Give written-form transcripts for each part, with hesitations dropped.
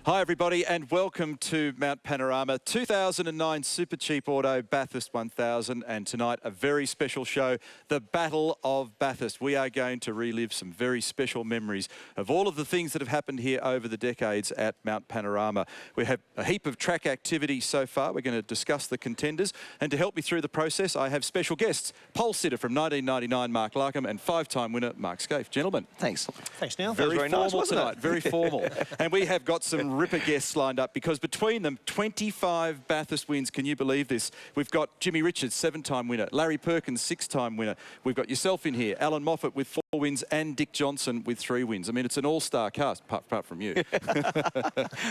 Hi everybody and welcome to Mount Panorama 2009 Super Cheap Auto Bathurst 1000, and tonight a very special show, the Battle of Bathurst. We are going to relive some very special memories of all of the things that have happened here over the decades at Mount Panorama. We have a heap of track activity so far. We're going to discuss the contenders, and to help me through the process I have special guests, pole sitter from 1999 Mark Larkham and five-time winner Mark Skaife. Gentlemen. Thanks. Thanks, Neil. Very formal nice, wasn't tonight, it? very formal. And we have got some ripper guests lined up because between them, 25 Bathurst wins. Can you believe this? We've got Jimmy Richards, 7-time winner. Larry Perkins, 6-time winner. We've got yourself in here, Allan Moffat with 4 wins and Dick Johnson with 3 wins. I mean, it's an all-star cast, apart from you.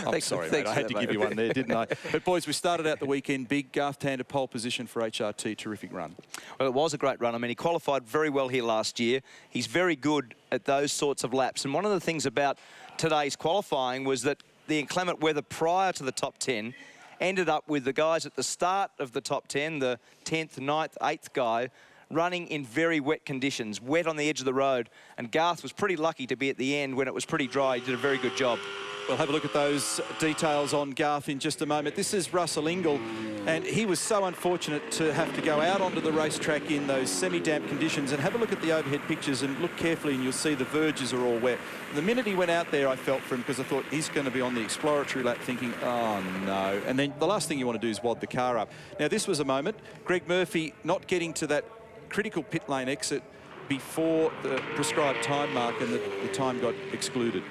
I'm sorry, mate. I had to give you one there, didn't I? But boys, we started out the weekend big. Garth Tander pole position for HRT. Terrific run. Well, it was a great run. I mean, he qualified very well here last year. He's very good at those sorts of laps. And one of the things about today's qualifying was that the inclement weather prior to the top 10 ended up with the guys at the start of the top 10, the 10th, 9th, 8th guy, running in very wet conditions, wet on the edge of the road. And Garth was pretty lucky to be at the end when it was pretty dry. He did a very good job. We'll have a look at those details on Garth in just a moment. This is Russell Ingle, and he was so unfortunate to have to go out onto the racetrack in those semi-damp conditions. And have a look at the overhead pictures and look carefully and you'll see the verges are all wet. The minute he went out there, I felt for him because I thought he's going to be on the exploratory lap thinking, oh no. And then the last thing you want to do is wad the car up. Now this was a moment, Greg Murphy not getting to that critical pit lane exit before the prescribed time mark, and the time got excluded.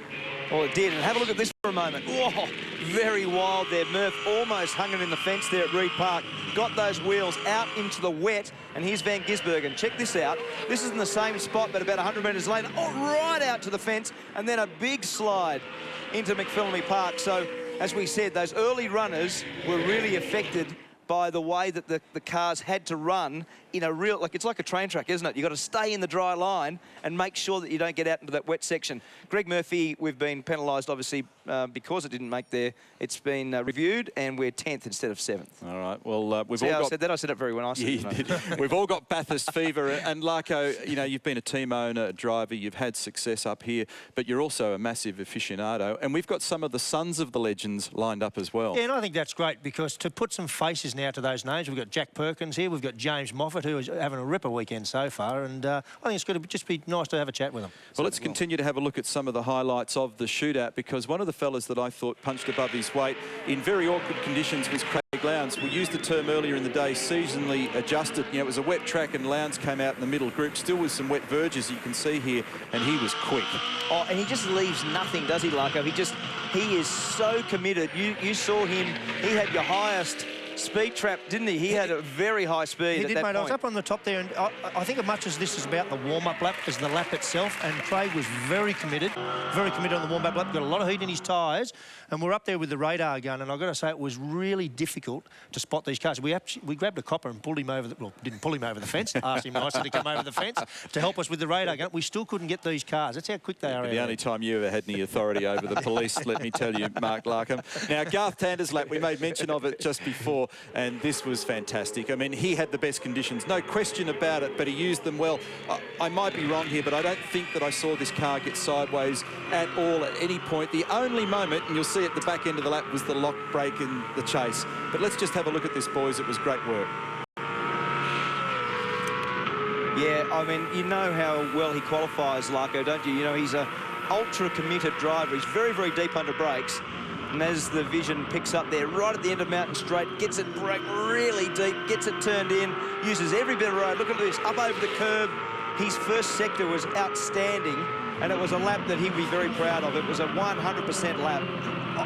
Well, it did. And have a look at this for a moment. Oh, very wild there. Murph almost hung it in the fence there at Reed Park. Got those wheels out into the wet. And here's Van Gisbergen. Check this out. This is in the same spot, but about 100 metres later. Oh, right out to the fence. And then a big slide into McPhillamy Park. So, as we said, those early runners were really affected by the way that the cars had to run in a real, like, it's like a train track, isn't it? You've got to stay in the dry line and make sure that you don't get out into that wet section. Greg Murphy, we've been penalised, obviously, because it didn't make there. It's been reviewed, and we're 10th instead of 7th. All right, well, we've all got... I said it very well nicely. Yeah, you did. We've all got Bathurst fever, and Larko, you know, you've been a team owner, a driver, you've had success up here, but you're also a massive aficionado, and we've got some of the sons of the legends lined up as well. Yeah, and I think that's great because to put some faces now to those names, we've got Jack Perkins here, we've got James Moffat, who is having a ripper weekend so far, and I think it's going to just be nice to have a chat with them. Well, let's continue to have a look at some of the highlights of the shootout, because one of the fellas that I thought punched above his weight in very awkward conditions was Craig Lowndes. We used the term earlier in the day, seasonally adjusted. You know, it was a wet track and Lowndes came out in the middle group, still with some wet verges you can see here, and he was quick. Oh, and he just leaves nothing, does he, Larko? He is so committed. You saw him, he had your highest speed trap, didn't he? He had a very high speed. He did, mate. I was up on the top there, and I think as much as this is about the warm-up lap as the lap itself, and Craig was very committed on the warm-up lap. Got a lot of heat in his tyres, and we're up there with the radar gun, and I've got to say it was really difficult to spot these cars. We grabbed a copper and pulled him over the... Well, didn't pull him over the fence, asked him nicely to come over the fence to help us with the radar gun. We still couldn't get these cars. That's how quick they are. The only time you ever had any authority over the police, let me tell you, Mark Larkham. Now, Garth Tander's lap, we made mention of it just before, and this was fantastic. I mean, he had the best conditions, no question about it, but he used them well. I might be wrong here, but I don't think that I saw this car get sideways at all at any point. The only moment, and you'll see at the back end of the lap, was the lock brake and the chase. But let's just have a look at this, boys. It was great work. Yeah, I mean, you know how well he qualifies, Larko, don't you? You know, he's a ultra-committed driver. He's very, very deep under brakes. And as the vision picks up there, right at the end of Mountain Straight, gets it brake really deep, gets it turned in, uses every bit of road. Look at this, up over the curb. His first sector was outstanding, and it was a lap that he'd be very proud of. It was a 100% lap.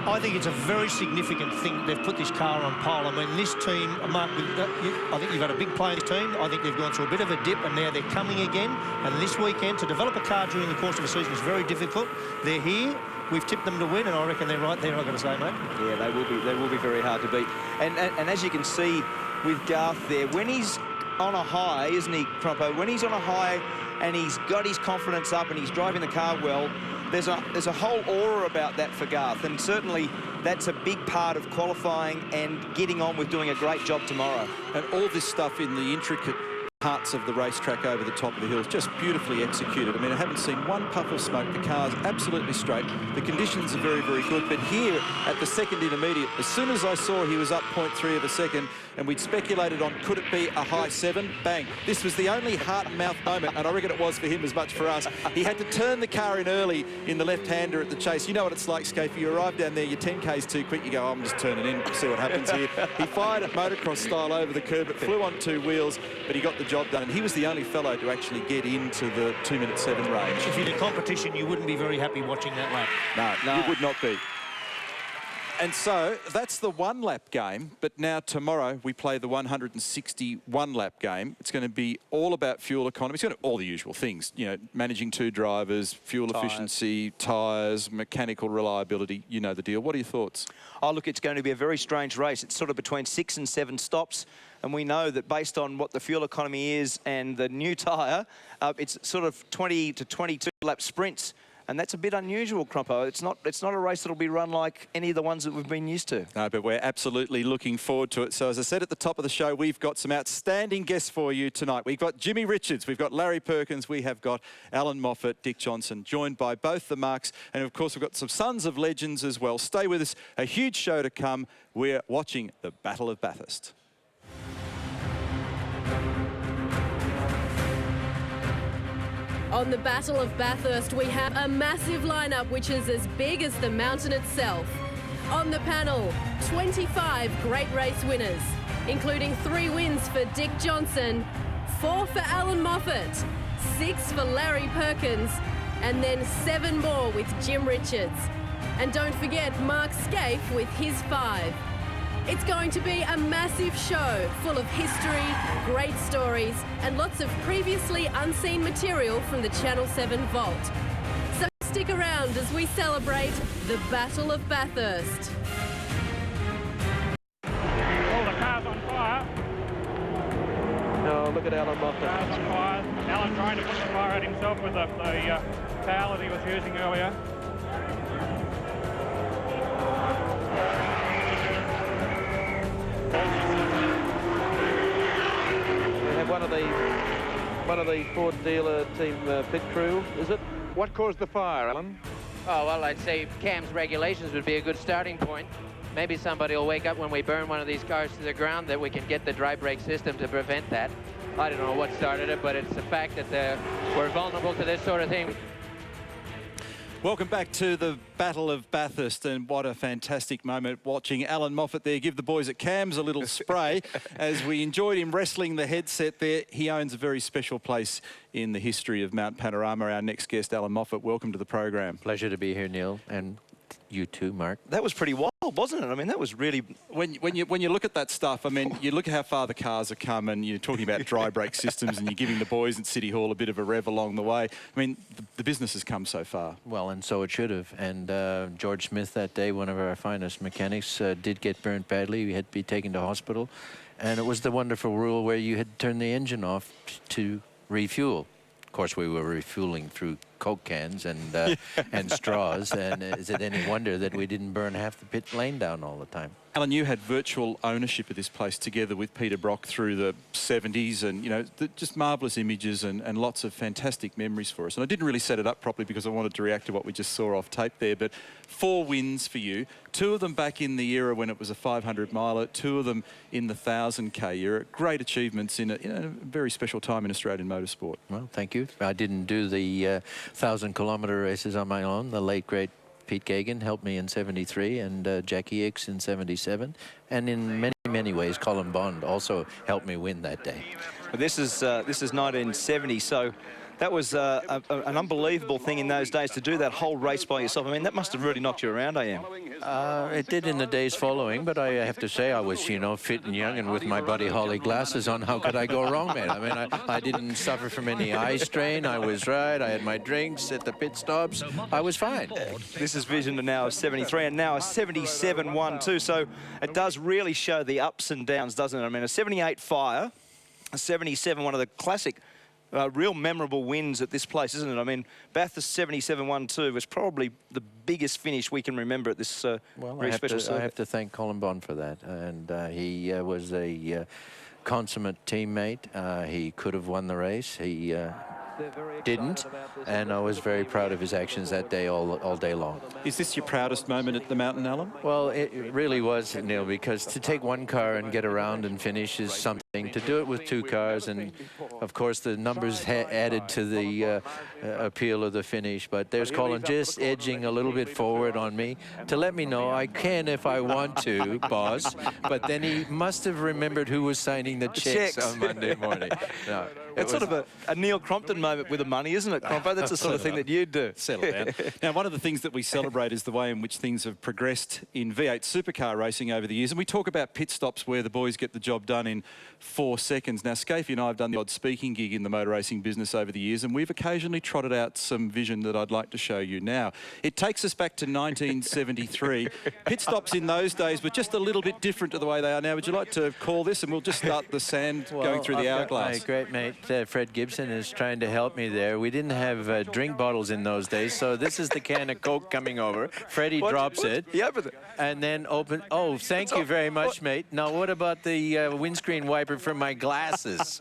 I think it's a very significant thing they've put this car on pole. I mean, this team, Mark, I think you've got a big player in this team. I think they've gone through a bit of a dip, and now they're coming again. And this weekend, to develop a car during the course of a season is very difficult. They're here. We've tipped them to win, and I reckon they're right there, I've got to say, mate. Yeah, they will be very hard to beat. And as you can see with Garth there, when he's on a high, isn't he, Crompo? When he's on a high and he's got his confidence up and he's driving the car well, there's a whole aura about that for Garth, and certainly that's a big part of qualifying and getting on with doing a great job tomorrow. And all this stuff in the intricate parts of the racetrack over the top of the hills, just beautifully executed. I mean, I haven't seen one puff of smoke. The car's absolutely straight. The conditions are very, very good. But here at the second intermediate, as soon as I saw he was up 0.3 of a second, and we'd speculated on could it be a high 7, bang. This was the only heart and mouth moment, and I reckon it was for him as much for us. He had to turn the car in early in the left-hander at the chase. You know what it's like, Skaife. You arrive down there, your 10K's too quick, you go, oh, I'm just turning in, see what happens here. He fired it motocross style over the curb. It flew on 2 wheels, but he got the job done, and he was the only fellow to actually get into the 2:07 range. If you're in competition, you wouldn't be very happy watching that lap. No, you would not be. And so that's the 1-lap game, but now tomorrow we play the 161-lap game. It's going to be all about fuel economy. It's going to all the usual things, you know, managing 2 drivers, fuel efficiency, tyres, mechanical reliability. You know the deal. What are your thoughts? Oh, look, it's going to be a very strange race. It's sort of between 6 and 7 stops. And we know that based on what the fuel economy is and the new tyre, it's sort of 20 to 22 lap sprints. And that's a bit unusual, Crompo. It's not a race that'll be run like any of the ones that we've been used to. No, but we're absolutely looking forward to it. So as I said at the top of the show, we've got some outstanding guests for you tonight. We've got Jimmy Richards, we've got Larry Perkins, we have got Allan Moffat, Dick Johnson, joined by both the Marks. And of course, we've got some Sons of Legends as well. Stay with us, a huge show to come. We're watching the Battle of Bathurst. On the Battle of Bathurst, we have a massive lineup which is as big as the mountain itself. On the panel, 25 Great Race winners, including 3 wins for Dick Johnson, 4 for Allan Moffat, 6 for Larry Perkins, and then 7 more with Jim Richards. And don't forget Mark Skaife with his 5. It's going to be a massive show full of history, great stories, and lots of previously unseen material from the Channel 7 vault. So stick around as we celebrate the Battle of Bathurst. Oh, the car's on fire. Oh, look at Allan Moffat. The car's on fire. Allan trying to put the fire out himself with the towel that he was using earlier. One of the Ford dealer team pit crew, is it? What caused the fire, Allan? Oh, well, I'd say CAM's regulations would be a good starting point. Maybe somebody will wake up when we burn one of these cars to the ground that we can get the dry brake system to prevent that. I don't know what started it, but it's the fact that we're vulnerable to this sort of thing. Welcome back to the Battle of Bathurst, and what a fantastic moment watching Allan Moffat there give the boys at CAMS a little spray as we enjoyed him wrestling the headset there. He owns a very special place in the history of Mount Panorama. Our next guest, Allan Moffat, welcome to the program. Pleasure to be here, Neil, and you too, Mark. That was pretty wild, wasn't it? I mean, that was really... When you look at that stuff, I mean, you look at how far the cars have come, and you're talking about dry brake systems, and you're giving the boys at City Hall a bit of a rev along the way. I mean, the business has come so far. Well, and so it should have. And George Smith that day, one of our finest mechanics, did get burnt badly. He had to be taken to hospital. And it was the wonderful rule where you had to turn the engine off to refuel. Of course, we were refueling through Coke cans and and straws, and is it any wonder that we didn't burn half the pit lane down all the time? Allan, you had virtual ownership of this place together with Peter Brock through the 70s, and, you know, just marvellous images and lots of fantastic memories for us. And I didn't really set it up properly because I wanted to react to what we just saw off tape there, but 4 wins for you, 2 of them back in the era when it was a 500-miler, 2 of them in the 1,000K era. Great achievements in a very special time in Australian motorsport. Well, thank you. I didn't do the 1,000-kilometre races on my own. The late, great Pete Gagan helped me in 73, and Jackie Hicks in 77, and in many, many ways Colin Bond also helped me win that day. This is 1970, so that was an unbelievable thing in those days to do that whole race by yourself. I mean, that must have really knocked you around, AM. It did in the days following, but I have to say I was, you know, fit and young, and with my Buddy Holly glasses on, how could I go wrong, man? I mean, I didn't suffer from any eye strain. I was right. I had my drinks at the pit stops. I was fine. This is vision to now a 73 and now a 77-1 too. So it does really show the ups and downs, doesn't it? I mean, a 78 fire, a 77, one of the classic real memorable wins at this place, isn't it? I mean, Bathurst 77-1-2 was probably the biggest finish we can remember at this very special circuit. I have to thank Colin Bond for that, and he was a consummate teammate. He could have won the race. He didn't, and I was very proud of his actions that day, all day long. Is this your proudest moment at the mountain, Allan? Well, it really was, Neil, because to take one car and get around and finish is something. To do it with two cars, and of course the numbers added to the appeal of the finish. But there's Colin just edging a little bit forward on me to let me know I can if I want to, boss. But then he must have remembered who was signing the checks on Monday morning. No, it's sort of a Neil Crompton moment with the money, isn't it, Crompo? That's the sort of thing that you'd do. Settle down. Now, one of the things that we celebrate is the way in which things have progressed in V8 supercar racing over the years. And we talk about pit stops where the boys get the job done in 4 seconds. Now, Skaife and I have done the odd speaking gig in the motor racing business over the years, and we've occasionally trotted out some vision that I'd like to show you now. It takes us back to 1973. Pit stops in those days were just a little bit different to the way they are now. Would you like to call this, and we'll just start the sand going through the hourglass? My great mate, Fred Gibson, is trying to help me there. We didn't have drink bottles in those days, so this is the can of Coke coming over. Freddie drops it. He opened it. And then open. Oh, thank you very much, mate. Now, what about the windscreen wiper for my glasses?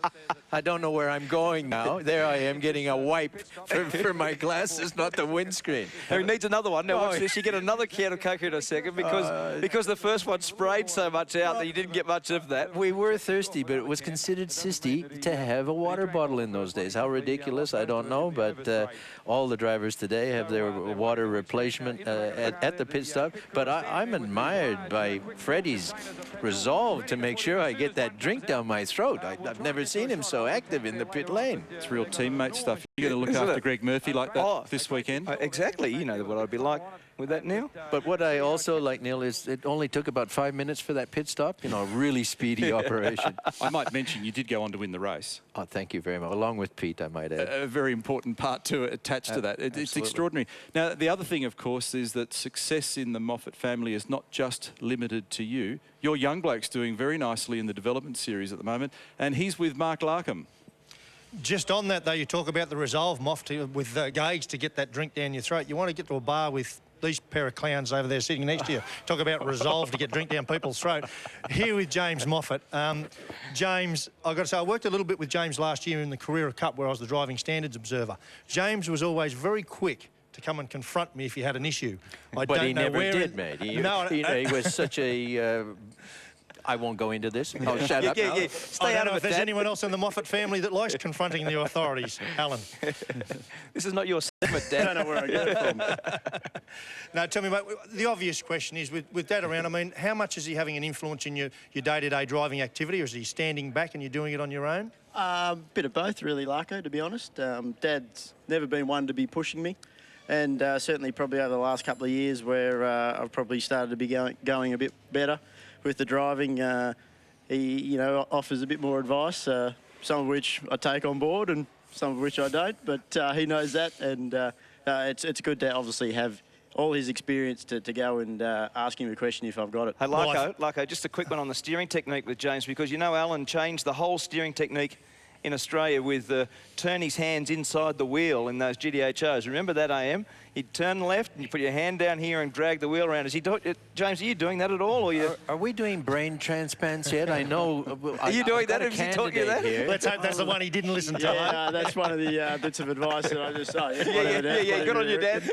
I don't know where I'm going now. There I am getting a wipe for my glasses, not the windscreen. He needs another one. Now, watch this. You get another can of Coke in a second because the first one sprayed so much out that you didn't get much of that. We were thirsty, but it was considered sissy to have a water bottle in those days. How ridiculous, I don't know, but all the drivers today have their water replacement at the pit stop. But I'm admired by Freddie's resolve to make sure I get that drink down my throat. I've never seen him so active in the pit lane. It's real teammate stuff. You're going to look after Greg Murphy like that this weekend? Exactly. You know what I'd be like with that, Neil. But what I also like, Neil, is it only took about 5 minutes for that pit stop. You know, a really speedy operation. I might mention you did go on to win the race. Oh, thank you very much. Along with Pete, I might add. A very important part to it, attached to that. It's extraordinary. Now, the other thing, of course, is that success in the Moffat family is not just limited to you. Your young bloke's doing very nicely in the development series at the moment, and he's with Mark Larkham. Just on that, though, you talk about the resolve, Moff, with Gage to get that drink down your throat. You want to get to a bar with these pair of clowns over there sitting next to you. Talk about resolve to get drink down people's throat. Here with James Moffat. James, I've got to say, I worked a little bit with James last year in the Carrera Cup where I was the driving standards observer. James was always very quick to come and confront me if he had an issue. But he never did, mate. He was such a... I won't go into this. I'll shut up now. Stay out of it. If there's anyone else in the Moffat family that likes confronting the authorities, Allan. This is not your segment, Dad. I don't know where I get it from. Now, tell me, mate, the obvious question is, with Dad around, I mean, how much is he having an influence in your day-to-day driving activity, or is he standing back and you're doing it on your own? Bit of both, really, Larko, to be honest. Dad's never been one to be pushing me. And certainly probably over the last couple of years where I've probably started to be going a bit better with the driving. He, you know, offers a bit more advice, some of which I take on board and some of which I don't. But he knows that, and it's good to obviously have all his experience to go and ask him a question if I've got it. Hey, Larko, just a quick one on the steering technique with James, because you know Allan changed the whole steering technique in Australia with turn his hands inside the wheel in those GDHOs. Remember that, AM? He'd turn left and you put your hand down here and drag the wheel around. Is he James, are you doing that at all? Or are we doing brain transplants yet? I know. Are you doing that? Has he taught you that? Here. Let's hope that's the one he didn't listen to. Yeah, that's one of the bits of advice that I just say. Yeah, good on you, Dad.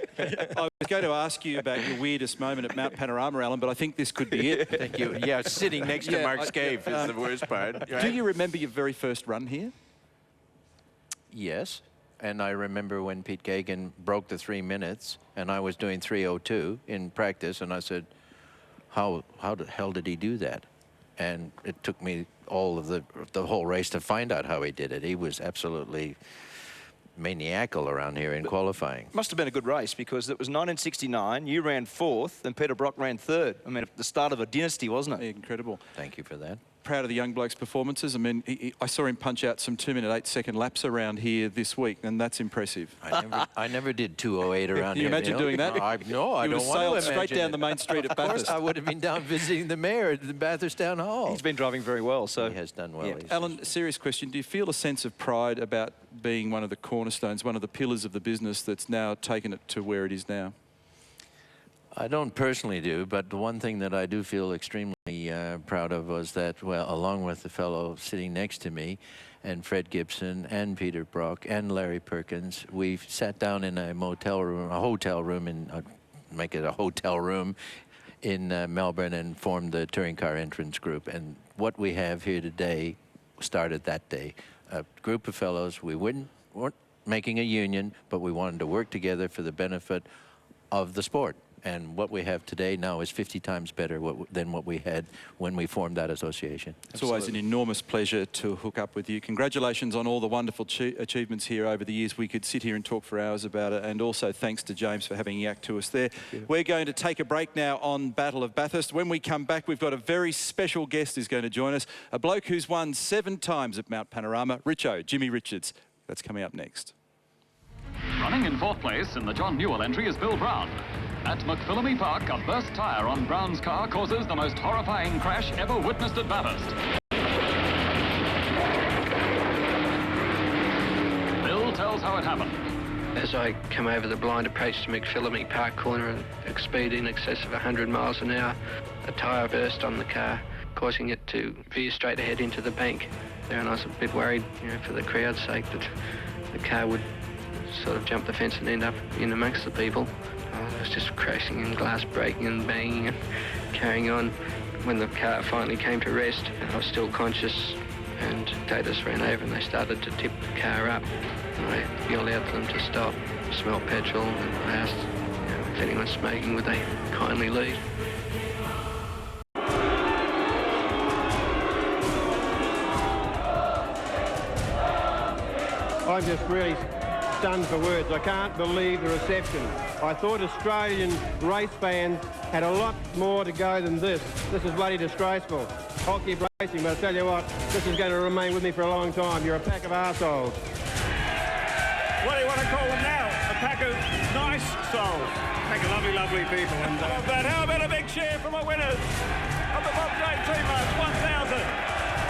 I was going to ask you about your weirdest moment at Mount Panorama, Allan, but I think this could be it. Thank you. Yeah, sitting next to Mark Skaife is the worst part. Right? Do you remember your very first run here? Yes, and I remember when Pete Gagan broke the 3 minutes, and I was doing 3:02 in practice, and I said, how the hell did he do that? And it took me all of the whole race to find out how he did it. He was absolutely maniacal around here in qualifying. Must have been a good race, because it was 1969, you ran 4th, and Peter Brock ran 3rd. I mean, the start of a dynasty, wasn't it? Incredible. Thank you for that. Proud of the young bloke's performances. I mean, I saw him punch out some 2-minute 8-second laps around here this week, and that's impressive. I never did 2:08 around here. Can you imagine doing that? No, I don't want to sailed straight down the main street at Bathurst. Of course, I would have been down visiting the mayor at the Bathurst Town Hall. He's been driving very well, so... He has done well. Yeah. Allan, serious question. Do you feel a sense of pride about being one of the cornerstones, one of the pillars of the business that's now taken it to where it is now? I don't personally do, but the one thing that I do feel extremely proud of was that, well, along with the fellow sitting next to me, and Fred Gibson, and Peter Brock, and Larry Perkins, we sat down in a hotel room in, make it a hotel room in Melbourne, and formed the touring car entrance group. And what we have here today started that day. A group of fellows, we weren't making a union, but we wanted to work together for the benefit of the sport. And what we have today now is 50 times better than what we had when we formed that association. It's always an enormous pleasure to hook up with you. Congratulations on all the wonderful achievements here over the years. We could sit here and talk for hours about it. And also thanks to James for having yacked to us there. We're going to take a break now on Battle of Bathurst. When we come back, we've got a very special guest who's going to join us. A bloke who's won 7 times at Mount Panorama, Richo, Jimmy Richards. That's coming up next. Running in 4th place in the John Newell entry is Bill Brown. At McPhillamy Park, a burst tyre on Brown's car causes the most horrifying crash ever witnessed at Bathurst. Bill tells how it happened. As I come over the blind approach to McPhillamy Park corner at a speed in excess of 100 miles an hour, a tyre burst on the car, causing it to veer straight ahead into the bank. There, and I was a bit worried, you know, for the crowd's sake, that the car would sort of jump the fence and end up in amongst the people. I was just crashing and glass breaking and banging and carrying on. When the car finally came to rest, I was still conscious, and Tatus ran over and they started to tip the car up. And I yelled out to them to stop, smell petrol, and I asked, you know, if anyone's smoking, would they kindly leave? I'm just really stunned for words. I can't believe the reception. I thought Australian race fans had a lot more to go than this. This is bloody disgraceful. I'll keep racing, but I tell you what, this is going to remain with me for a long time. You're a pack of arseholes. What do you want to call them now? A pack of nice souls. A pack of lovely, lovely people. And I love that. How about a big cheer for my winners of the Bob Jane Team March 1000?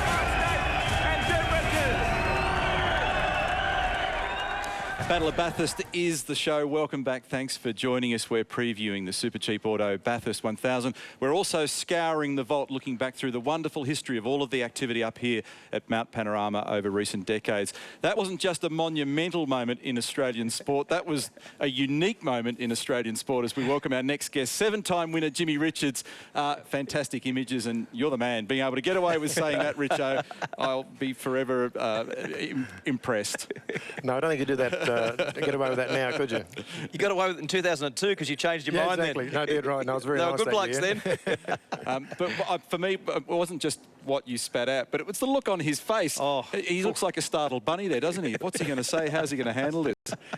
Mark Skaife and Jim Richards. Battle of Bathurst is the show. Welcome back. Thanks for joining us. We're previewing the Super Cheap Auto Bathurst 1000. We're also scouring the vault, looking back through the wonderful history of all of the activity up here at Mount Panorama over recent decades. That wasn't just a monumental moment in Australian sport. That was a unique moment in Australian sport as we welcome our next guest, 7-time winner Jimmy Richards. Fantastic images, and you're the man. Being able to get away with saying that, Richo, I'll be forever impressed. No, I don't think you do that. Get away with that now, could you? You got away with it in 2002 because you changed your mind exactly. then. No, did right. No, I was very nice. Good blokes year. then. But for me, it wasn't just what you spat out, but it was the look on his face. Oh. He looks like a startled bunny there, doesn't he? What's he going to say? How's he going to handle this?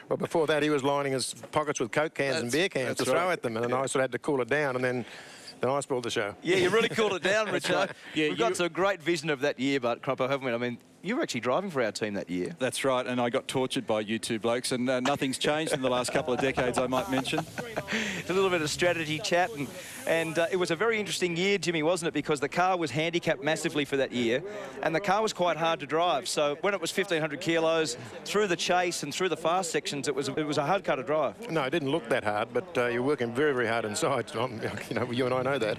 Well, before that, he was lining his pockets with Coke cans and beer cans to throw at them, and I sort of had to cool it down, and then I spoiled the show. Yeah, you really cooled it down, Richo. Right. Yeah, We've got some great vision of that year, but Crompo, haven't we? I mean, you were actually driving for our team that year. That's right, and I got tortured by you two blokes, and nothing's changed in the last couple of decades, I might mention. It's a little bit of strategy chat, and it was a very interesting year, Jimmy, wasn't it? Because the car was handicapped massively for that year, and the car was quite hard to drive. So when it was 1,500 kilos, through the chase and through the fast sections, it was a hard car to drive. No, it didn't look that hard, but you're working very, very hard inside. You know, you and I know that.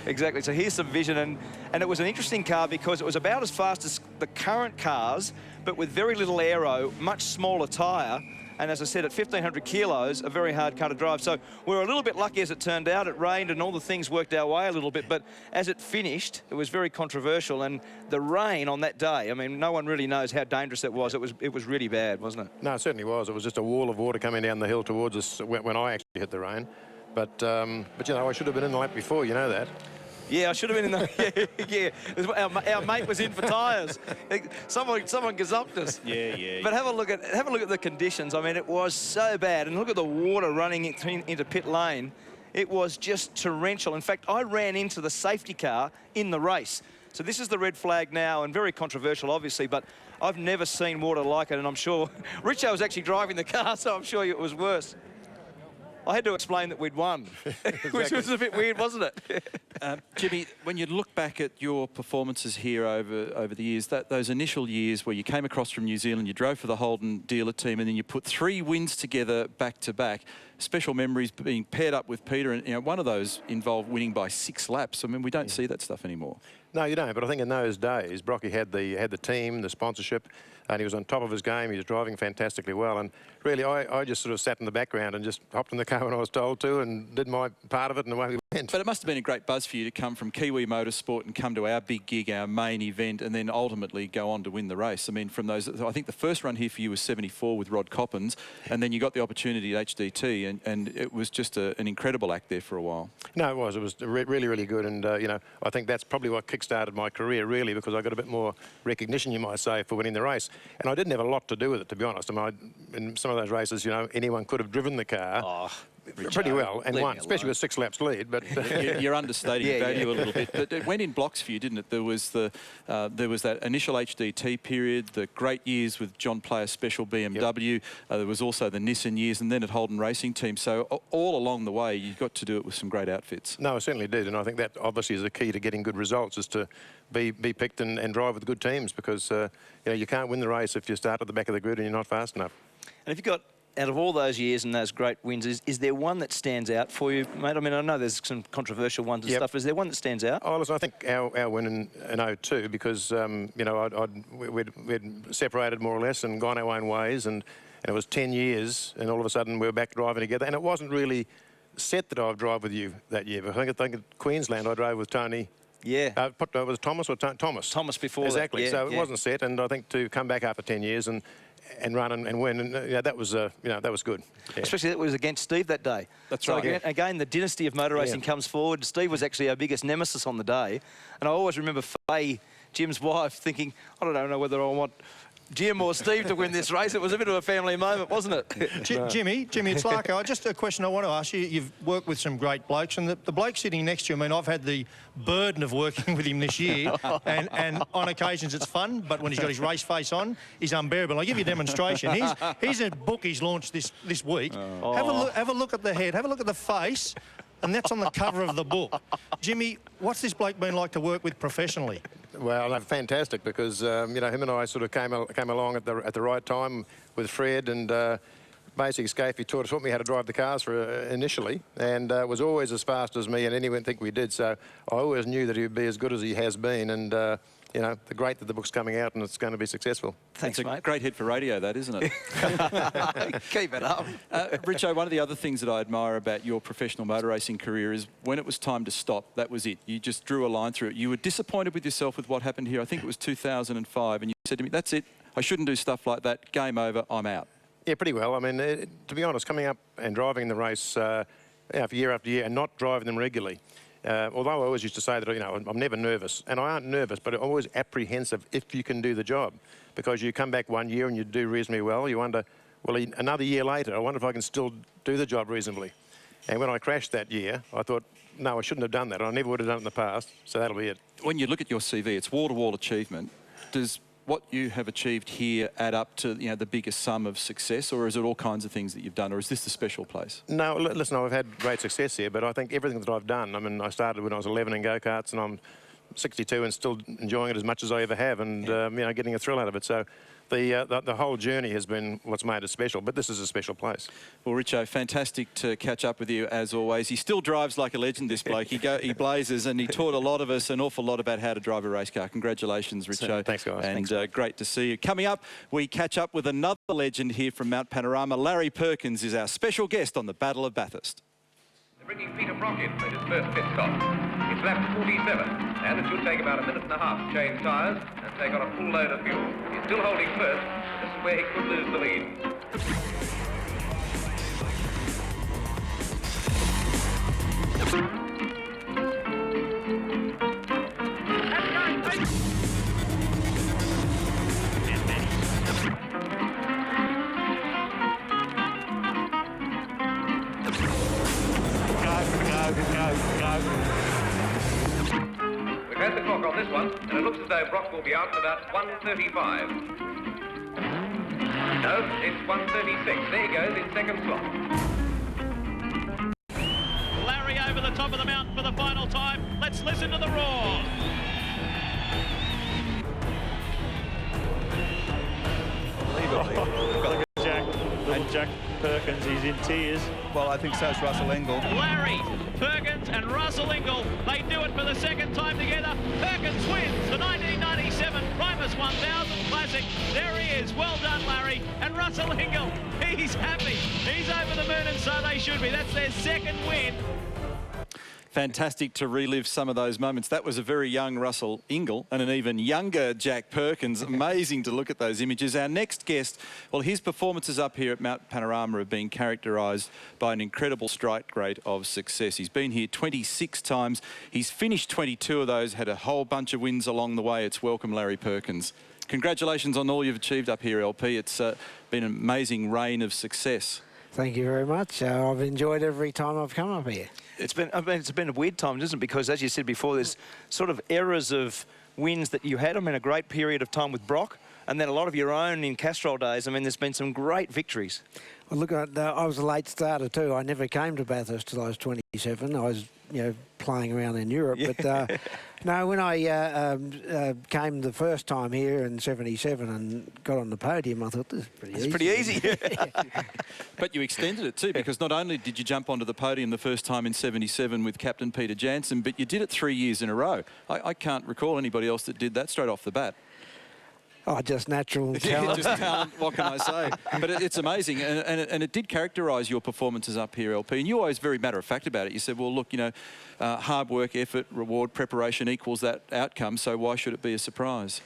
Exactly. So here's some vision, and it was an interesting car because it was about as fast as the current cars, but with very little aero, much smaller tyre, and as I said, at 1,500 kilos, a very hard car to drive. So we were a little bit lucky as it turned out. It rained and all the things worked our way a little bit, but as it finished, it was very controversial, and the rain on that day, I mean, no one really knows how dangerous it was. It was really bad, wasn't it? No, it certainly was. It was just a wall of water coming down the hill towards us when I actually hit the rain. But you know, I should have been in the lap before, you know that. Yeah, I should have been in the... yeah. Our mate was in for tyres. Someone gazumped us. Yeah. But have a look at the conditions. I mean, it was so bad. And look at the water running into pit lane. It was just torrential. In fact, I ran into the safety car in the race. So this is the red flag now, and very controversial, obviously, but I've never seen water like it, and I'm sure... Richo was actually driving the car, so I'm sure it was worse. I had to explain that we'd won, Exactly. which was a bit weird, wasn't it? Jimmy, when you look back at your performances here over the years, those initial years where you came across from New Zealand, you drove for the Holden dealer team, and then you put 3 wins together back to back. special memories being paired up with Peter, and one of those involved winning by 6 laps. I mean, we don't see that stuff anymore. No, you don't. But I think in those days, Brocky had the team, the sponsorship, and he was on top of his game. He was driving fantastically well. And really, I just sort of sat in the background and just hopped in the car when I was told to and did my part of it, and away we went. But it must have been a great buzz for you to come from Kiwi Motorsport and come to our big gig, our main event, and then ultimately go on to win the race. I mean, from those, I think the first run here for you was 74 with Rod Coppins, and then you got the opportunity at HDT, and it was just an incredible act there for a while. No, it was. It was really, really good. And, I think that's probably what kick-started my career, really, because I got a bit more recognition, you might say, for winning the race. And I didn't have a lot to do with it, to be honest. I mean, in some of those races, anyone could have driven the car. Pretty well, and won, especially with 6 laps lead. But you're understating value a little bit. But it went in blocks for you, didn't it? There was that initial HDT period, the great years with John Player's special BMW. Yep. There was also the Nissan years, and then at Holden Racing Team. So all along the way, you got to do it with some great outfits. No, I certainly did, and I think that obviously is the key to getting good results, is to be picked and drive with good teams, because you can't win the race if you start at the back of the grid and you're not fast enough. And if you've got, out of all those years and those great wins, is there one that stands out for you, mate? I mean, I know there's some controversial ones and stuff. Is there one that stands out? Oh, listen, I think our win in 02, because, we'd separated more or less and gone our own ways, and it was 10 years, and all of a sudden we were back driving together. And it wasn't really set that I'd drive with you that year. But I think at Queensland I drove with Tony. Yeah. Was Thomas or Thomas? Thomas before exactly. That. So it wasn't set, and I think to come back after 10 years and run and win, and that was good. Yeah. Especially that was against Steve that day. That's right. Again, the dynasty of motor racing comes forward. Steve was actually our biggest nemesis on the day, and I always remember Faye, Jim's wife, thinking, I don't know whether I want Jim or Steve to win this race. It was a bit of a family moment, wasn't it? Jimmy, it's Larko. Just a question I want to ask you. You've worked with some great blokes, and the bloke sitting next to you, I mean, I've had the burden of working with him this year, and on occasions it's fun, but when he's got his race face on, he's unbearable. I'll give you a demonstration. He's a book he's launched this week. Oh. Have a look at the head, have a look at the face, and that's on the cover of the book. Jimmy, what's this bloke been like to work with professionally? Well, fantastic, because him and I sort of came along at the right time with Fred, and basically Skaife taught me how to drive the cars initially, and was always as fast as me, and anyone think we did. So I always knew that he would be as good as he has been, and the great that the book's coming out and it's going to be successful. Thanks, mate. Great hit for radio, that, isn't it? Keep it up. Richo, one of the other things that I admire about your professional motor racing career is when it was time to stop, that was it. You just drew a line through it. You were disappointed with yourself with what happened here. I think it was 2005, and you said to me, that's it. I shouldn't do stuff like that. Game over. I'm out. Yeah, pretty well. I mean, to be honest, coming up and driving the race year after year and not driving them regularly, although I always used to say that, I'm never nervous, and I aren't nervous, but I'm always apprehensive if you can do the job, because you come back one year and you do reasonably well. You wonder, well, another year later, I wonder if I can still do the job reasonably. And when I crashed that year, I thought, no, I shouldn't have done that. I never would have done it in the past, so that'll be it. When you look at your CV, it's wall-to-wall achievement. Does what you have achieved here add up to the biggest sum of success, or is it all kinds of things that you've done, or is this the special place? No, listen, I've had great success here, but I think everything that I've done, I mean, I started when I was 11 in go-karts, and I'm 62 and still enjoying it as much as I ever have, and getting a thrill out of it. So the whole journey has been what's made it special, but this is a special place. Well, Richo, fantastic to catch up with you as always. He still drives like a legend, this bloke. He blazes, and he taught a lot of us an awful lot about how to drive a race car. Congratulations, Richo. Thanks, guys. And great to see you. Coming up, we catch up with another legend here from Mount Panorama. Larry Perkins is our special guest on the Battle of Bathurst. They're bringing Peter Brock in for his first pit stop. It's lap 47, and it should take about a minute and a half to change tyres and take on a full load of fuel. He's still holding first, but this is where he could lose the lead. We've had the clock on this one, and it looks as though Brock will be out in about 1:35. No, it's 1:36. There he goes in second slot. Larry over the top of the mountain for the final time. Let's listen to the roar. Unbelievable. Jack. And Jack Perkins. He's in tears. Well, I think so is Russell Ingall. Larry, Perkins and Russell Ingall, they do it for the second time together. Perkins wins the 1997 Primus 1000 Classic. There he is. Well done, Larry. And Russell Ingall, he's happy. He's over the moon, and so they should be. That's their second win. Fantastic to relive some of those moments. That was a very young Russell Ingall and an even younger Jack Perkins. Amazing to look at those images. Our next guest, well, his performances up here at Mount Panorama have been characterised by an incredible strike rate of success. He's been here 26 times. He's finished 22 of those, had a whole bunch of wins along the way. It's welcome, Larry Perkins. Congratulations on all you've achieved up here, LP. It's been an amazing reign of success. Thank you very much. I've enjoyed every time I've come up here. It's been a weird time, isn't it? Because, as you said before, there's sort of eras of wins that you had. I mean, a great period of time with Brock, and then a lot of your own in Castrol days. I mean, there's been some great victories. Well, look, I was a late starter too. I never came to Bathurst till I was 27. I was, you know, playing around in Europe. Yeah. But no, when I came the first time here in '77 and got on the podium, I thought this is pretty easy. It's pretty easy. But you extended it too, because not only did you jump onto the podium the first time in '77 with Captain Peter Jansen, but you did it 3 years in a row. I can't recall anybody else that did that straight off the bat. Oh, just natural talent. Just talent, what can I say? But it's amazing, and it did characterise your performances up here, LP, and you're always very matter-of-fact about it. You said, well, look, you know, hard work, effort, reward, preparation equals that outcome, so why should it be a surprise?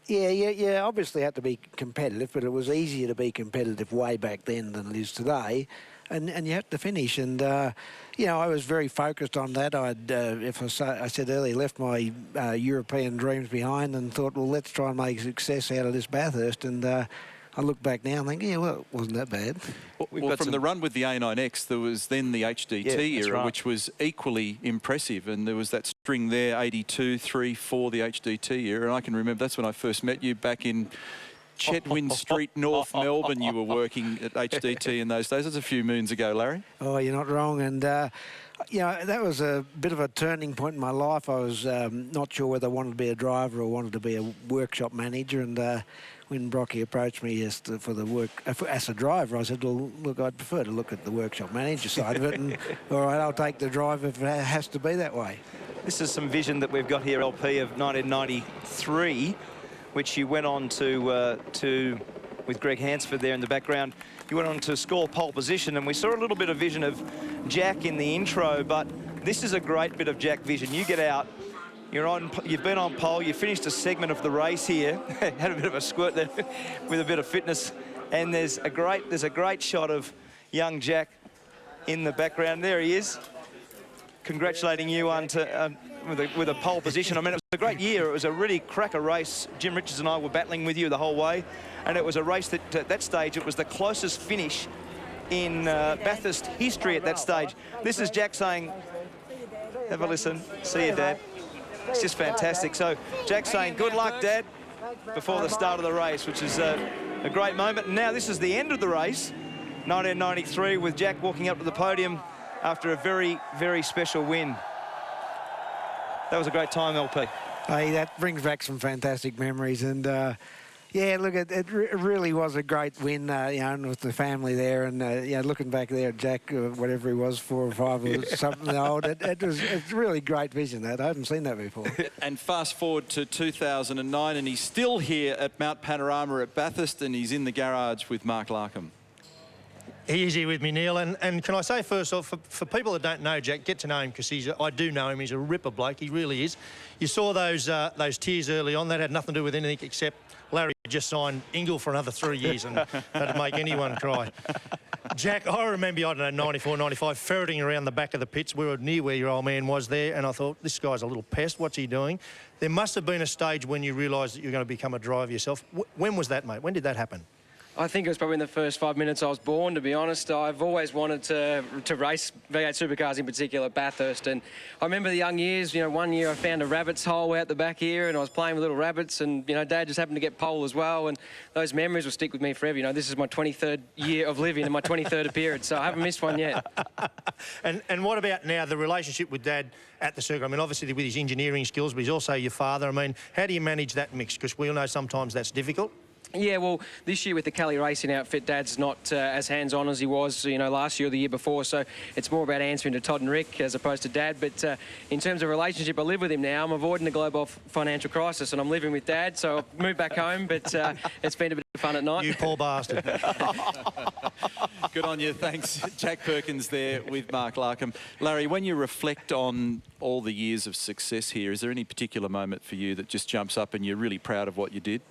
Yeah, obviously had to be competitive, but it was easier to be competitive way back then than it is today. And you had to finish, and you know, I was very focused on that. I'd, I said earlier, left my European dreams behind and thought, well, let's try and make a success out of this Bathurst. And I look back now and think, yeah, well, it wasn't that bad. Well, from the run with the A9X, there was then the HDT era, right, which was equally impressive, and there was that string there, 82, 3, 4, the HDT era, and I can remember that's when I first met you back in Chetwynd Street, North Melbourne. You were working at HDT in those days. That's a few moons ago, Larry. Oh, you're not wrong. And, you know, that was a bit of a turning point in my life. I was not sure whether I wanted to be a driver or wanted to be a workshop manager. And when Brocky approached me for the work as a driver, I said, well, look, I'd prefer to look at the workshop manager side of it. And, all right, I'll take the drive if it has to be that way. This is some vision that we've got here, LP, of 1993. Which you went on to with Greg Hansford there in the background. You went on to score pole position, and we saw a little bit of vision of Jack in the intro, but this is a great bit of Jack vision. You get out, you've been on pole, you finished a segment of the race here, had a bit of a squirt there with a bit of fitness, and there's a great shot of young Jack in the background. There he is, congratulating you on to with a pole position. I mean, it was a great year. It was a really cracker race. Jim Richards and I were battling with you the whole way, and it was a race that, at that stage, it was the closest finish in Bathurst history at that stage. This is Jack saying, have a listen, see you, Dad. It's just fantastic. So Jack saying, good luck, Dad, before the start of the race, which is a great moment. And now this is the end of the race, 1993, with Jack walking up to the podium after a very, very special win. That was a great time, LP. Hey, that brings back some fantastic memories. And, yeah, look, it really was a great win, you know, with the family there. And, you know, looking back there at Jack, whatever he was, 4 or 5 or something old, it's really great vision, that. I haven't seen that before. And fast forward to 2009, and he's still here at Mount Panorama at Bathurst, and he's in the garage with Mark Larkham. He is here with me, Neil, and can I say first off, for people that don't know Jack, get to know him, because I do know him. He's a ripper bloke, he really is. You saw those tears early on. That had nothing to do with anything except Larry just signed Ingall for another 3 years, and that'd make anyone cry. Jack, I remember, I don't know, 94, 95, ferreting around the back of the pits. We were near where your old man was there, and I thought, this guy's a little pest. What's he doing? There must have been a stage when you realised that you're going to become a driver yourself. When was that, mate? When did that happen? I think it was probably in the first 5 minutes I was born, to be honest. I've always wanted to race V8 supercars, in particular at Bathurst. And I remember the young years, you know, one year I found a rabbit's hole out the back here and I was playing with little rabbits, and, you know, Dad just happened to get pole as well. And those memories will stick with me forever. You know, this is my 23rd year of living and my 23rd appearance, so I haven't missed one yet. And what about now, the relationship with Dad at the circuit? I mean, obviously with his engineering skills, but he's also your father. I mean, how do you manage that mix? Because we all know sometimes that's difficult. Yeah, well, this year with the Kelly racing outfit, Dad's not as hands-on as he was, you know, last year or the year before. So it's more about answering to Todd and Rick as opposed to Dad. But in terms of relationship, I live with him now. I'm avoiding the global financial crisis, and I'm living with Dad. So I've moved back home, but it's been a bit of fun at night. You poor bastard. Good on you. Thanks. Jack Perkins there with Mark Larkham. Larry, when you reflect on all the years of success here, is there any particular moment for you that just jumps up and you're really proud of what you did?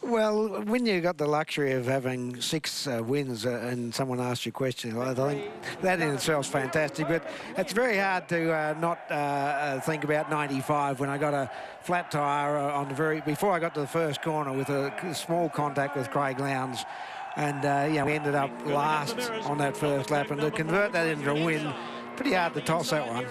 Well, when you got the luxury of having 6 wins and someone asks you a question, I think that in itself is fantastic. But it's very hard to not think about 95 when I got a flat tyre on the before I got to the first corner with a small contact with Craig Lowndes. And, you know, we ended up last on that first lap. And to convert that into a win, pretty hard to toss that one.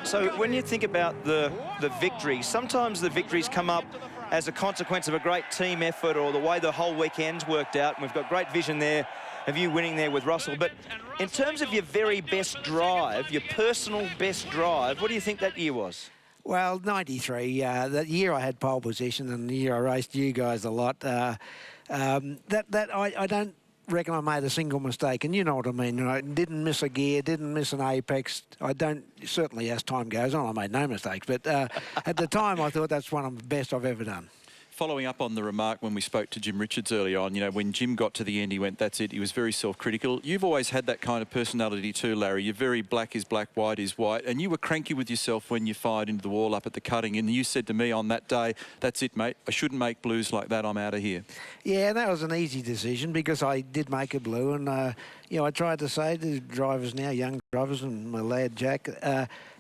So when you think about the victory, sometimes the victories come up as a consequence of a great team effort or the way the whole weekend's worked out. And we've got great vision there of you winning there with Russell. But in terms of your very best drive, your personal best drive, what do you think that year was? Well, 93, that year I had pole position and the year I raced you guys a lot. I don't reckon I made a single mistake, and you know what I mean. I didn't miss a gear, didn't miss an apex. I don't, certainly as time goes on, I made no mistakes, but at the time I thought that's one of the best I've ever done. Following up on the remark when we spoke to Jim Richards early on, you know, when Jim got to the end, he went, that's it. He was very self-critical. You've always had that kind of personality too, Larry. You're very black is black, white is white. And you were cranky with yourself when you fired into the wall up at the cutting. And you said to me on that day, that's it, mate. I shouldn't make blues like that. I'm out of here. Yeah, that was an easy decision because I did make a blue. And, you know, I tried to say to drivers now, young drivers and my lad Jack,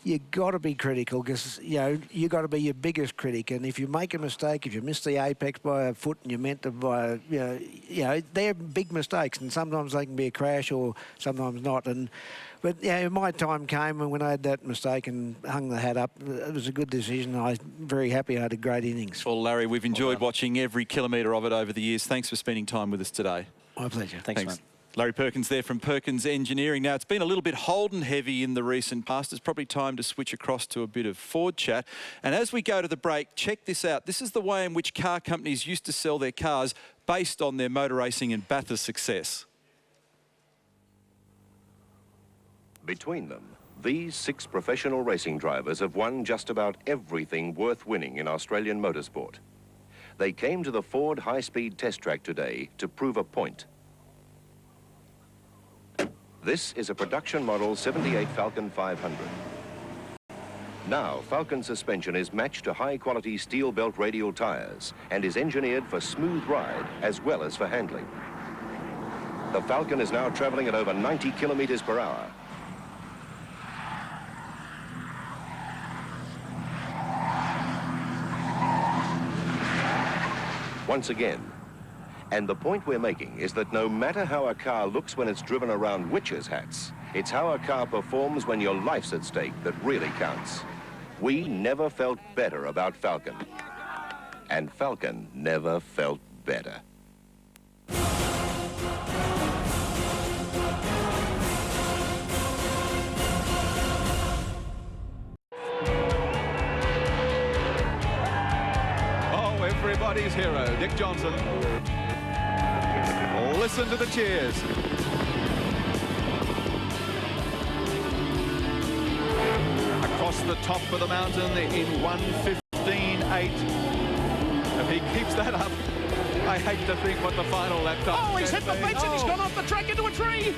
you got to be critical because, you know, you got to be your biggest critic. And if you make a mistake, if you miss the apex by a foot and you're meant to by, you know, they're big mistakes, and sometimes they can be a crash or sometimes not. But yeah, my time came, and when I had that mistake and hung the hat up, it was a good decision. I'm very happy I had a great innings. Well, Larry, we've enjoyed watching every kilometre of it over the years. Thanks for spending time with us today. My pleasure. Thanks. Man. Larry Perkins there from Perkins Engineering. Now, it's been a little bit Holden heavy in the recent past. It's probably time to switch across to a bit of Ford chat. And as we go to the break, check this out. This is the way in which car companies used to sell their cars based on their motor racing and Bathurst success. Between them, these 6 professional racing drivers have won just about everything worth winning in Australian motorsport. They came to the Ford high-speed test track today to prove a point. This is a production model 78 Falcon 500. Now, Falcon suspension is matched to high-quality steel belt radial tires and is engineered for smooth ride as well as for handling. The Falcon is now traveling at over 90 kilometers per hour. Once again. And the point we're making is that no matter how a car looks when it's driven around witches' hats, it's how a car performs when your life's at stake that really counts. We never felt better about Falcon. And Falcon never felt better. Oh, everybody's hero, Dick Johnson. Listen to the cheers. Across the top of the mountain in 1:15.8. If he keeps that up, I hate to think what the final lap time. Oh, he's hit the fence and he's gone off the track into a tree.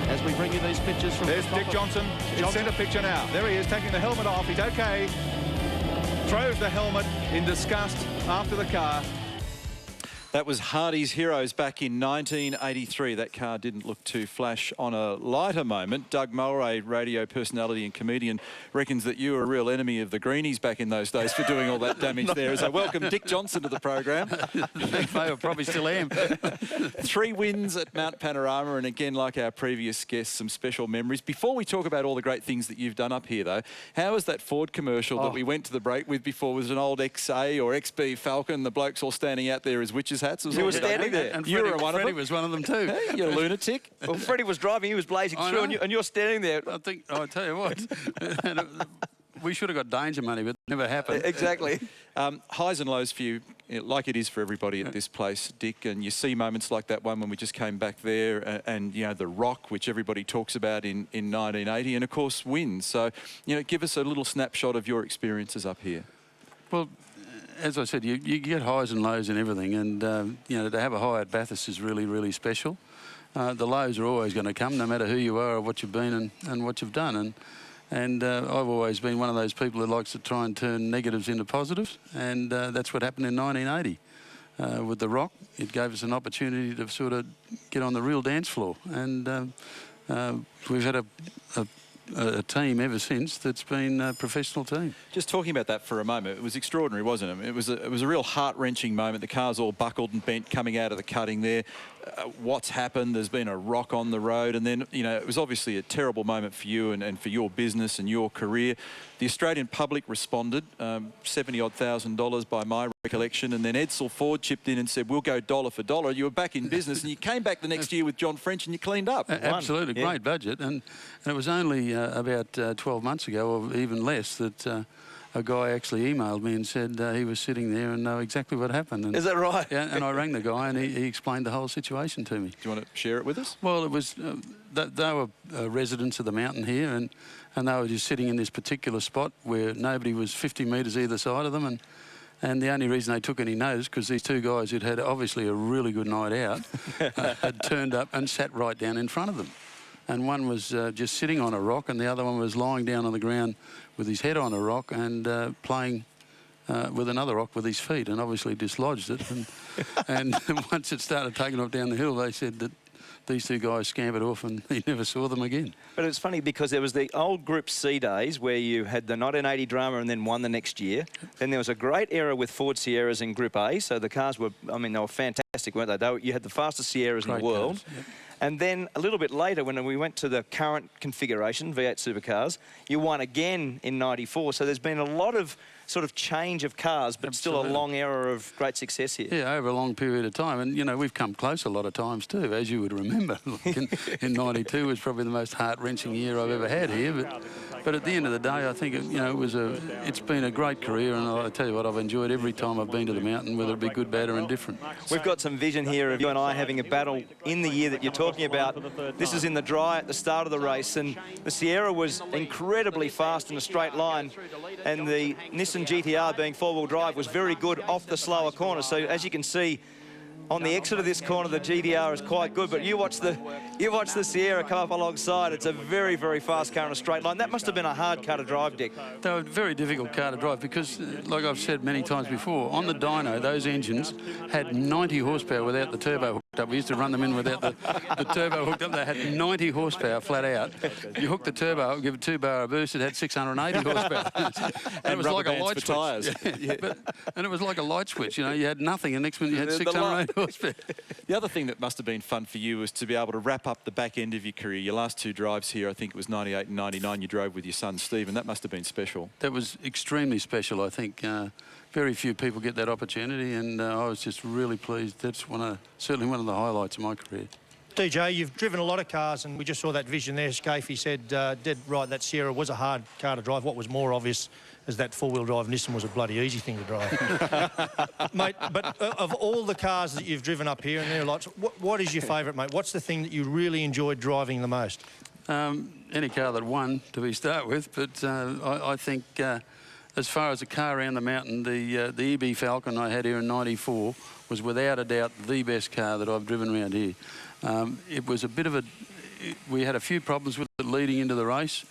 As we bring you these pictures from... There's Dick Johnson. It's centre picture now. There he is, taking the helmet off. He's okay. Throws the helmet in disgust after the car. That was Hardy's Heroes back in 1983. That car didn't look too flash. On a lighter moment, Doug Mulray, radio personality and comedian, reckons that you were a real enemy of the Greenies back in those days for doing all that damage there. So welcome Dick Johnson to the program. I probably still am. 3 wins at Mount Panorama, and again, like our previous guests, some special memories. Before we talk about all the great things that you've done up here, though, how was that Ford commercial that we went to the break with before? Was it an old XA or XB Falcon? The blokes all standing out there as witches' hats. You were standing there. And Freddie was one of them too. Hey, you lunatic. Well, Freddie was driving, he was blazing through, and you're standing there. I think, I'll tell you what. we should have got danger money, but it never happened. Exactly. Highs and lows for you, like it is for everybody at this place, Dick, and you see moments like that one when we just came back there and you know, the rock, which everybody talks about in 1980, and of course wins. So, you know, give us a little snapshot of your experiences up here. Well, as I said, you get highs and lows in everything, and you know, to have a high at Bathurst is really, really special. The lows are always going to come, no matter who you are or what you've been and what you've done. And I've always been one of those people that likes to try and turn negatives into positives, and that's what happened in 1980. With the rock, it gave us an opportunity to sort of get on the real dance floor, and we've had a team ever since that's been a professional team. Just talking about that for a moment, it was extraordinary, wasn't it? It was a real heart-wrenching moment. The car's all buckled and bent coming out of the cutting there. What's happened? There's been a rock on the road, and then, you know, it was obviously a terrible moment for you and for your business and your career. The Australian public responded, $70-odd thousand by my recollection, and then Edsel Ford chipped in and said, we'll go dollar for dollar. You were back in business, and you came back the next year with John French and you cleaned up. Absolutely, yeah. Great budget, and it was only about 12 months ago, or even less, that a guy actually emailed me and said he was sitting there and know exactly what happened. And, is that right? Yeah, and I rang the guy and he explained the whole situation to me. Do you want to share it with us? Well, it was they were residents of the mountain here, and they were just sitting in this particular spot where nobody was 50 metres either side of them, and the only reason they took any notice because these two guys who'd had obviously a really good night out had turned up and sat right down in front of them. And one was just sitting on a rock, and the other one was lying down on the ground with his head on a rock and playing with another rock with his feet, and obviously dislodged it. And once it started taking off down the hill, they said that these two guys scampered off and he never saw them again. But it's funny because there was the old Group C days where you had the 1980 drama and then won the next year. Then there was a great era with Ford Sierras in Group A, so the cars were, I mean, they were fantastic, weren't they? You had the fastest Sierras in the world. Cars, yep. And then a little bit later, when we went to the current configuration, V8 supercars, you won again in 94. So there's been a lot of sort of change of cars, but Absolutely. still a long era of great success here. Yeah, over a long period of time. And, you know, we've come close a lot of times too, as you would remember. in 92 was probably the most heart-wrenching year I've ever had here. But at the end of the day, I think, you know, it's been a great career, and I tell you what, I've enjoyed every time I've been to the mountain, whether it be good, bad or indifferent. We've got some vision here of you and I having a battle in the year that you're talking about. This is in the dry at the start of the race, and the Sierra was incredibly fast in a straight line, and the Nissan GTR being four-wheel drive was very good off the slower corner. So as you can see, on the exit of this corner, the GTR is quite good, but you watch the Sierra come up alongside. It's a very, very fast car in a straight line. That must have been a hard car to drive, Dick. They were a very difficult car to drive because, like I've said many times before, on the dyno, those engines had 90 horsepower without the turbo hooked up. We used to run them in without the turbo hooked up. They had 90 horsepower flat out. You hook the turbo up, give it 2-bar boost, it had 680 horsepower. and it was like a light switch. Tyres. Yeah, and it was like a light switch. You know, you had nothing, and next minute you had 680 horsepower. The other thing that must have been fun for you was to be able to wrap up the back end of your career. Your last two drives here, I think it was 98 and 99, you drove with your son, Steve, and that must have been special. That was extremely special, I think. Very few people get that opportunity, and I was just really pleased. That's certainly one of the highlights of my career. DJ, you've driven a lot of cars, and we just saw that vision there. Skaife said, dead right, that Sierra was a hard car to drive. What was more obvious is that four-wheel drive Nissan was a bloody easy thing to drive. Mate, but of all the cars that you've driven up here, and there are lots, what is your favourite, mate? What's the thing that you really enjoyed driving the most? Any car that won, to start with, but I think as far as a car around the mountain, the EB Falcon I had here in 94 was without a doubt the best car that I've driven around here. It was a bit of we had a few problems with it leading into the race,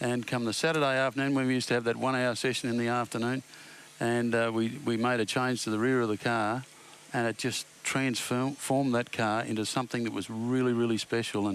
and come the Saturday afternoon when we used to have that 1-hour session in the afternoon, and we made a change to the rear of the car, and it just transformed that car into something that was really, really special,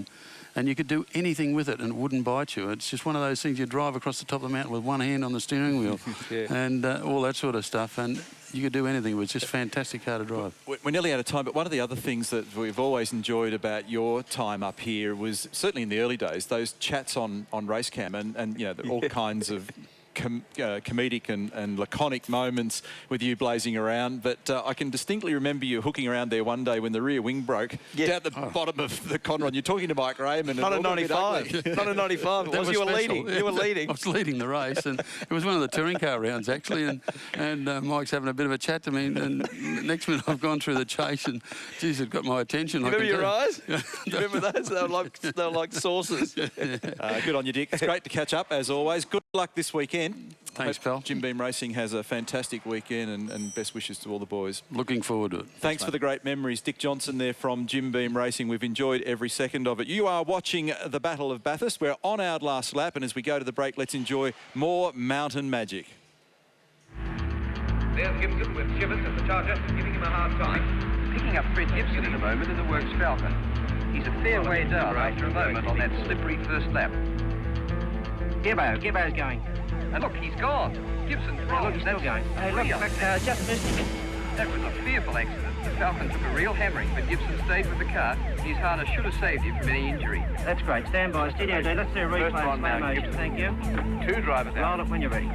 and you could do anything with it and it wouldn't bite you. It's just one of those things you drive across the top of the mountain with one hand on the steering wheel. Yeah. And all that sort of stuff, and you could do anything. It was just a fantastic car to drive. We're nearly out of time, but one of the other things that we've always enjoyed about your time up here was, certainly in the early days, those chats on Racecam and you know, all kinds of comedic and laconic moments with you blazing around, but I can distinctly remember you hooking around there one day when the rear wing broke down the bottom of the Conron. You're talking to Mike Raymond. Not in 95. Not in 95. It was you were leading. You were leading. I was leading the race, and it was one of the touring car rounds, actually, and Mike's having a bit of a chat to me, and next minute I've gone through the chase, and, geez, it got my attention. You remember your eyes? You remember those? They were like saucers. Good on you, Dick. It's great to catch up, as always. Good luck this weekend. Thanks, pal. Jim Beam Racing has a fantastic weekend, and best wishes to all the boys. Looking forward to it. Thanks for the great memories. Dick Johnson there from Jim Beam Racing. We've enjoyed every second of it. You are watching the Battle of Bathurst. We're on our last lap, and as we go to the break, let's enjoy more mountain magic. There's Gibson with Shivers at the Charger, giving him a hard time. Picking up Fred Gibson in a moment in the Works Falcon. He's a fair way down after a moment on that slippery first lap. Gibbo's going. And look, he's gone. Gibson's wrong. Look, he's still going. Hey, look, just missed him. That was a fearful accident. The Falcon took a real hammering, but Gibson stayed with the car. His harness should have saved him from any injury. That's great. Stand by. Studio D. Let's do a replay. First one now, motion. Thank you. Two drivers out. Roll it when you're ready.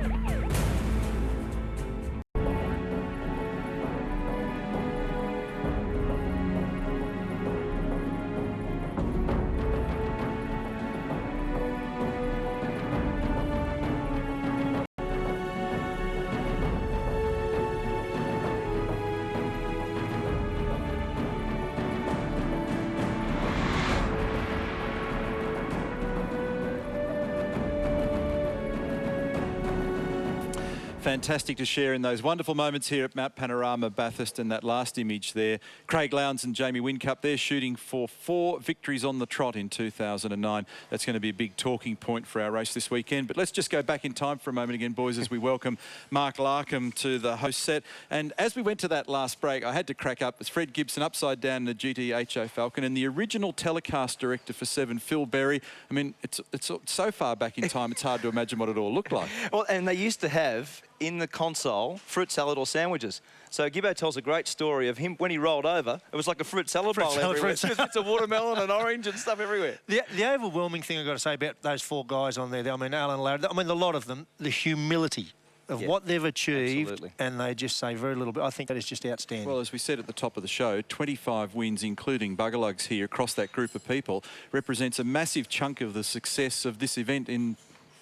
Fantastic to share in those wonderful moments here at Mount Panorama Bathurst, and that last image there. Craig Lowndes and Jamie Whincup, they're shooting for 4 victories on the trot in 2009. That's going to be a big talking point for our race this weekend. But let's just go back in time for a moment again, boys, as we welcome Mark Larkham to the host set. And as we went to that last break, I had to crack up. It's Fred Gibson upside down in the GTHO Falcon, and the original telecast director for 7, Phil Berry. I mean, it's so far back in time, it's hard to imagine what it all looked like. Well, and they used to have in the console fruit salad or sandwiches. So Gibbo tells a great story of him when he rolled over. It was like a fruit salad bowl everywhere. It's a watermelon and orange and stuff everywhere. The overwhelming thing I've got to say about those 4 guys on there, I mean, Allan, Larry, I mean, a lot of them, the humility of what they've achieved, absolutely. And they just say very little bit. I think that is just outstanding. Well, as we said at the top of the show, 25 wins, including Buggerlugs here across that group of people, represents a massive chunk of the success of this event in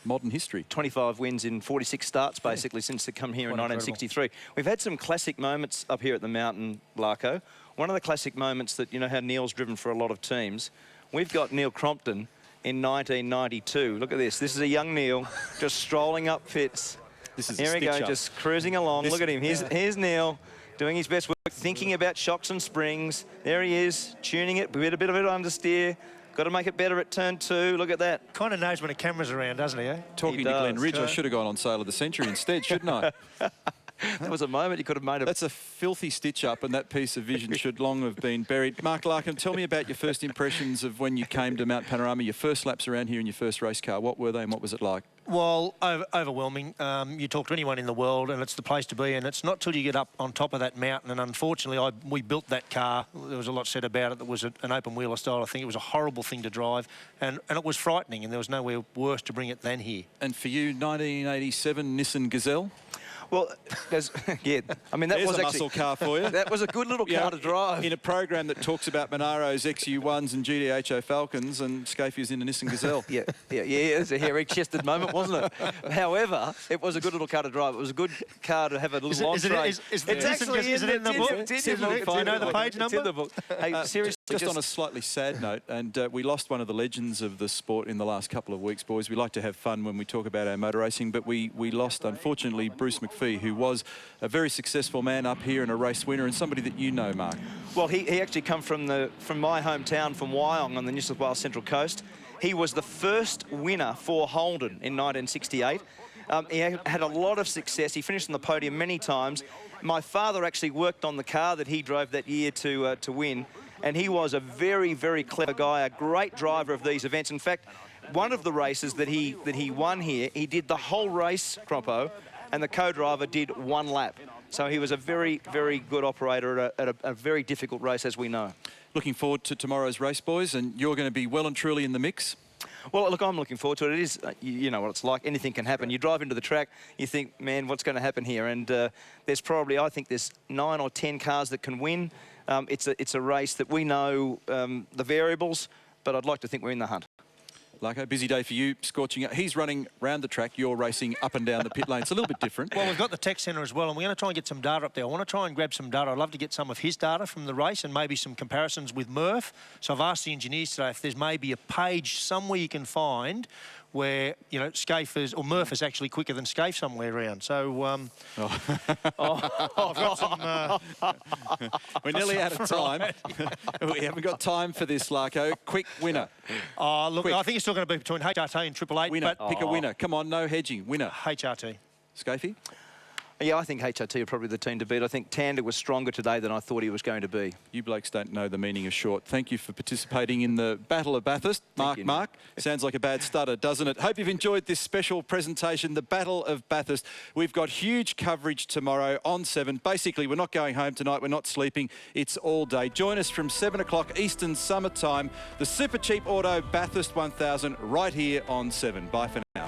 modern history. 25 wins in 46 starts, basically, since they come here in 1963. We've had some classic moments up here at the mountain, Larko. One of the classic moments that, you know how Neil's driven for a lot of teams. We've got Neil Crompton in 1992. Look at this. This is a young Neil just strolling up pits. This is here we go, just cruising along. Look at him. Here's Neil doing his best work, thinking about shocks and springs. There he is, tuning it, a bit of it understeer. Got to make it better at turn 2. Look at that. Kind of knows when a camera's around, doesn't he, eh? Talking to Glen Ridge, I should have gone on Sale of the Century instead, shouldn't I? That was a moment you could have made. That's a filthy stitch-up, and that piece of vision should long have been buried. Mark Larkham, tell me about your first impressions of when you came to Mount Panorama, your first laps around here in your first race car. What were they and what was it like? Well, overwhelming. You talk to anyone in the world and it's the place to be, and it's not till you get up on top of that mountain, and unfortunately we built that car. There was a lot said about it. That was an open-wheeler style. I think it was a horrible thing to drive, and it was frightening, and there was nowhere worse to bring it than here. And for you, 1987 Nissan Gazelle? Well, yeah, I mean, that There's was a actually... muscle car for you. That was a good little car to drive. In a program that talks about Monaro's XU1s and GTHO Falcons, and Skaife is in a Nissan Gazelle. Yeah, it was a hairy-chested moment, wasn't it? However, it was a good little car to drive. It was a good car to have a little entree. Is it in the book? Do you know the page number? It's in the book. Hey, seriously, just on a slightly sad note, and we lost one of the legends of the sport in the last couple of weeks, boys. We like to have fun when we talk about our motor racing, but we lost, unfortunately, Bruce McPhee, who was a very successful man up here and a race winner, and somebody that you know, Mark. Well, he actually come from my hometown, from Wyong on the New South Wales Central Coast. He was the first winner for Holden in 1968. He had a lot of success. He finished on the podium many times. My father actually worked on the car that he drove that year to win, and he was a very, very clever guy, a great driver of these events. In fact, one of the races that he won here, he did the whole race, Croppo, and the co-driver did 1 lap. So he was a very, very good operator at a very difficult race, as we know. Looking forward to tomorrow's race, boys, and you're going to be well and truly in the mix? Well, look, I'm looking forward to it. It is, you know what it's like. Anything can happen. You drive into the track, you think, man, what's going to happen here? And there's probably, I think there's 9 or 10 cars that can win. It's a race that we know the variables, but I'd like to think we're in the hunt. Larko, busy day for you, scorching out. He's running round the track, you're racing up and down the pit lane. It's a little bit different. Well, we've got the tech centre as well, and we're going to try and get some data up there. I want to try and grab some data. I'd love to get some of his data from the race and maybe some comparisons with Murph. So I've asked the engineers today if there's maybe a page somewhere you can find where, you know, Skaife is, or Murph is actually quicker than Skaife somewhere around. So, I've got some... We're nearly out of time. We haven't got time for this, Larko. Quick winner. Look, Quick. I think it's still going to be between HRT and Triple Eight. Winner, pick a winner. Come on, no hedging. Winner. HRT. Skaife? Yeah, I think HRT are probably the team to beat. I think Tander was stronger today than I thought he was going to be. You blokes don't know the meaning of short. Thank you for participating in the Battle of Bathurst. Mark. Sounds like a bad stutter, doesn't it? Hope you've enjoyed this special presentation, the Battle of Bathurst. We've got huge coverage tomorrow on 7. Basically, we're not going home tonight. We're not sleeping. It's all day. Join us from 7 o'clock Eastern Summer Time. The Super Cheap Auto Bathurst 1000 right here on 7. Bye for now.